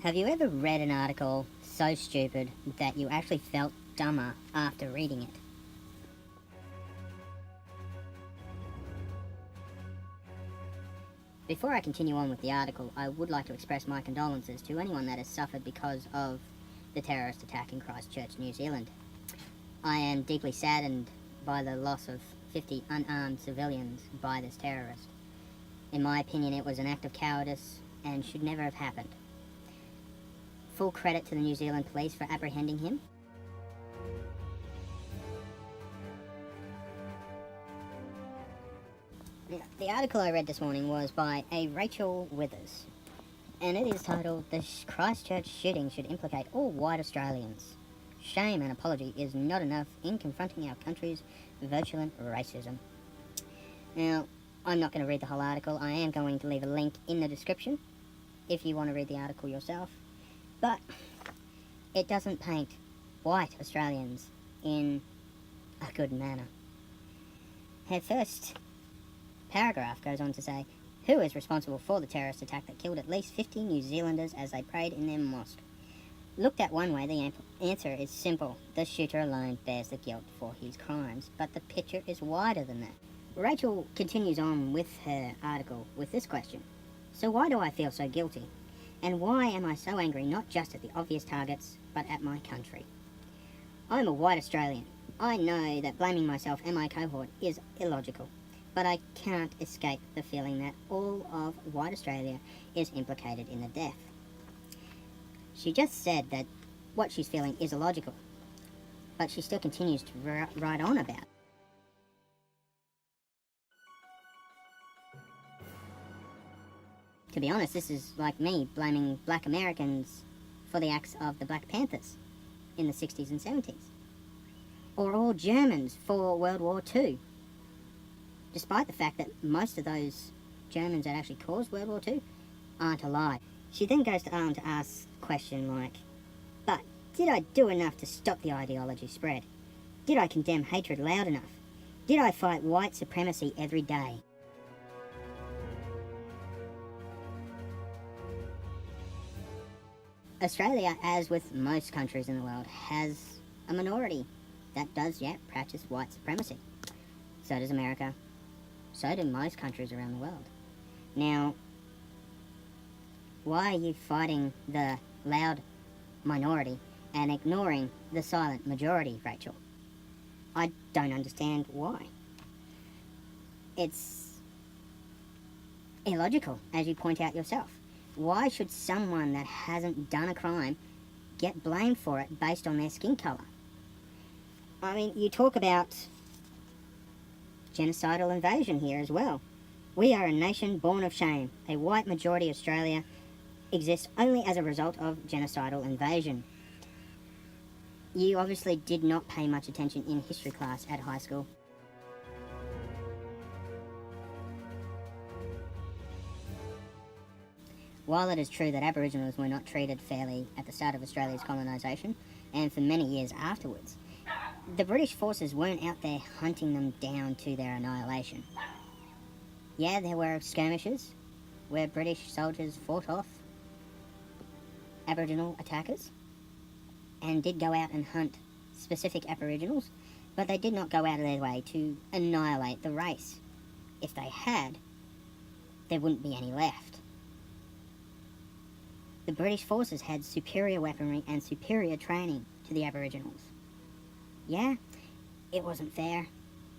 Have you ever read an article so stupid that you actually felt dumber after reading it? Before I continue on with the article, I would like to express my condolences to anyone that has suffered because of the terrorist attack in Christchurch, New Zealand. I am deeply saddened by the loss of 50 unarmed civilians by this terrorist. In my opinion, it was an act of cowardice and should never have happened. Full credit to the New Zealand police for apprehending him. The article I read this morning was by a Rachel Withers, and it is titled, "The Christchurch Shooting Should Implicate All White Australians. Shame and apology is not enough in confronting our country's virulent racism." Now, I'm not going to read the whole article. I am going to leave a link in the description if you want to read the article yourself. But it doesn't paint white Australians in a good manner. Her first paragraph goes on to say, "Who is responsible for the terrorist attack that killed at least 50 New Zealanders as they prayed in their mosque? Looked at one way, the answer is simple. The shooter alone bears the guilt for his crimes, but the picture is wider than that." Rachel continues on with her article with this question. "So why do I feel so guilty? And why am I so angry not just at the obvious targets, but at my country? I'm a white Australian. I know that blaming myself and my cohort is illogical, but I can't escape the feeling that all of white Australia is implicated in the death." She just said that what she's feeling is illogical, but she still continues to write on about it. To be honest, this is like me blaming black Americans for the acts of the Black Panthers in the 60s and 70s. Or all Germans for World War II. Despite the fact that most of those Germans that actually caused World War II aren't alive. She then goes on to ask a question like, "But did I do enough to stop the ideology spread? Did I condemn hatred loud enough? Did I fight white supremacy every day?" Australia, as with most countries in the world, has a minority that does, practice white supremacy. So does America. So do most countries around the world. Now, why are you fighting the loud minority and ignoring the silent majority, Rachel? I don't understand why. It's illogical, as you point out yourself. Why should someone that hasn't done a crime get blamed for it based on their skin colour? I mean, you talk about genocidal invasion here as well. We are a nation born of shame. A white majority Australia exists only as a result of genocidal invasion. You obviously did not pay much attention in history class at high school. While it is true that Aboriginals were not treated fairly at the start of Australia's colonisation, and for many years afterwards, the British forces weren't out there hunting them down to their annihilation. Yeah, there were skirmishes where British soldiers fought off Aboriginal attackers and did go out and hunt specific Aboriginals, but they did not go out of their way to annihilate the race. If they had, there wouldn't be any left. The British forces had superior weaponry and superior training to the Aboriginals. Yeah, it wasn't fair,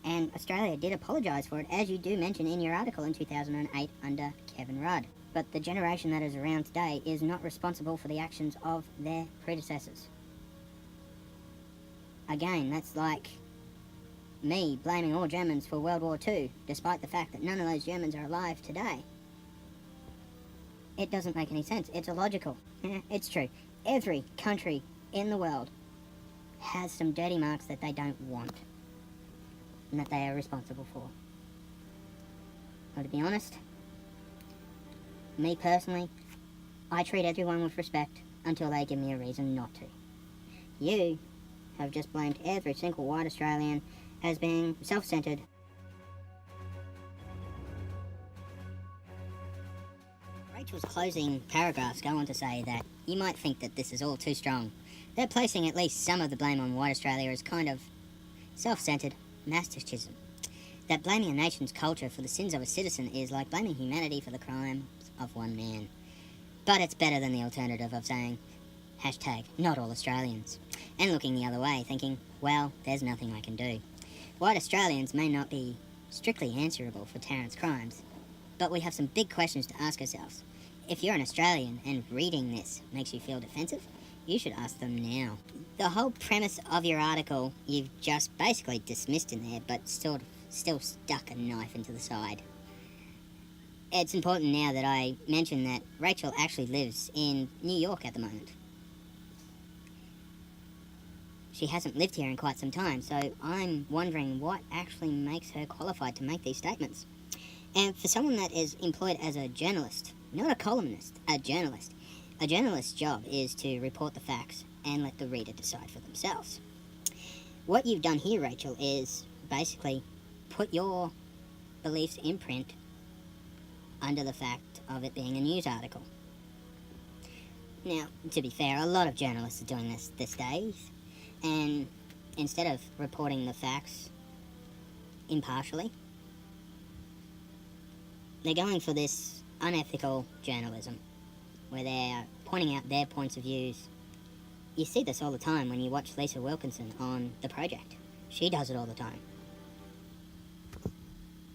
and Australia did apologise for it, as you do mention in your article in 2008 under Kevin Rudd. But the generation that is around today is not responsible for the actions of their predecessors. Again, that's like me blaming all Germans for World War II, despite the fact that none of those Germans are alive today. It doesn't make any sense. It's illogical. It's true. Every country in the world has some dirty marks that they don't want and that they are responsible for. But to be honest, me personally, I treat everyone with respect until they give me a reason not to. You have just blamed every single white Australian as being self-centred. Rachel's closing paragraphs go on to say that you might think that this is all too strong. They're placing at least some of the blame on white Australia as kind of self-centered masochism. That blaming a nation's culture for the sins of a citizen is like blaming humanity for the crimes of one man. But it's better than the alternative of saying, hashtag, not all Australians, and looking the other way, thinking, well, there's nothing I can do. White Australians may not be strictly answerable for Tarrant's crimes, but we have some big questions to ask ourselves. If you're an Australian and reading this makes you feel defensive, you should ask them now. The whole premise of your article you've just basically dismissed in there, but still stuck a knife into the side. It's important now that I mention that Rachel actually lives in New York at the moment. She hasn't lived here in quite some time, so I'm wondering what actually makes her qualified to make these statements. And for someone that is employed as a journalist, not a columnist, a journalist's job is to report the facts and let the reader decide for themselves. What you've done here, Rachel, is basically put your beliefs in print under the fact of it being a news article. Now, to be fair, a lot of journalists are doing this these days, and instead of reporting the facts impartially, they're going for this unethical journalism, where they're pointing out their points of views. You see this all the time when you watch Lisa Wilkinson on The Project. She does it all the time.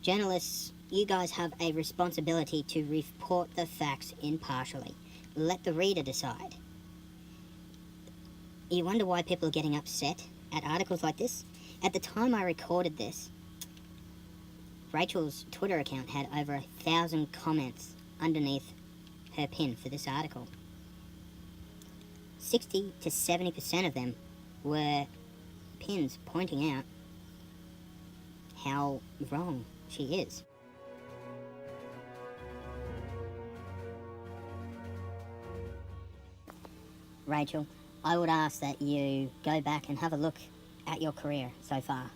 Journalists, you guys have a responsibility to report the facts impartially. Let the reader decide. You wonder why people are getting upset at articles like this? At the time I recorded this, Rachel's Twitter account had over 1,000 comments underneath her pin for this article. 60 to 70% of them were pins pointing out how wrong she is. Rachel, I would ask that you go back and have a look at your career so far.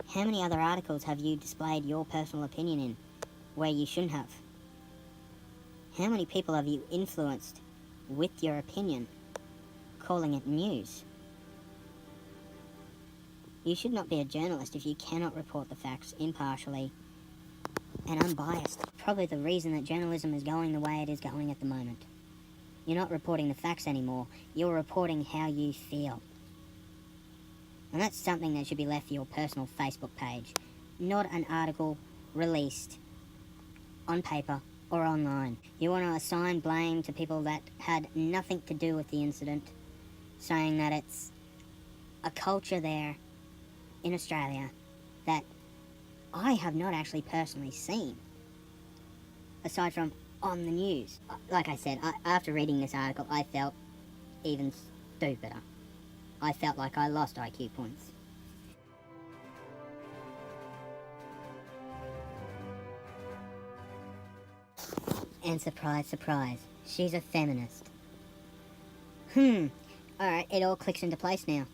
How many other articles have you displayed your personal opinion in where you shouldn't have? How many people have you influenced with your opinion, calling it news? You should not be a journalist if you cannot report the facts impartially and unbiased. Probably the reason that journalism is going the way it is going at the moment. You're not reporting the facts anymore, you're reporting how you feel. And that's something that should be left for your personal Facebook page, not an article released on paper or online. You want to assign blame to people that had nothing to do with the incident, saying that it's a culture there in Australia that I have not actually personally seen, aside from on the news. Like I said, after reading this article, I felt even stupider. I felt like I lost IQ points. And surprise, surprise, she's a feminist. Alright, it all clicks into place now.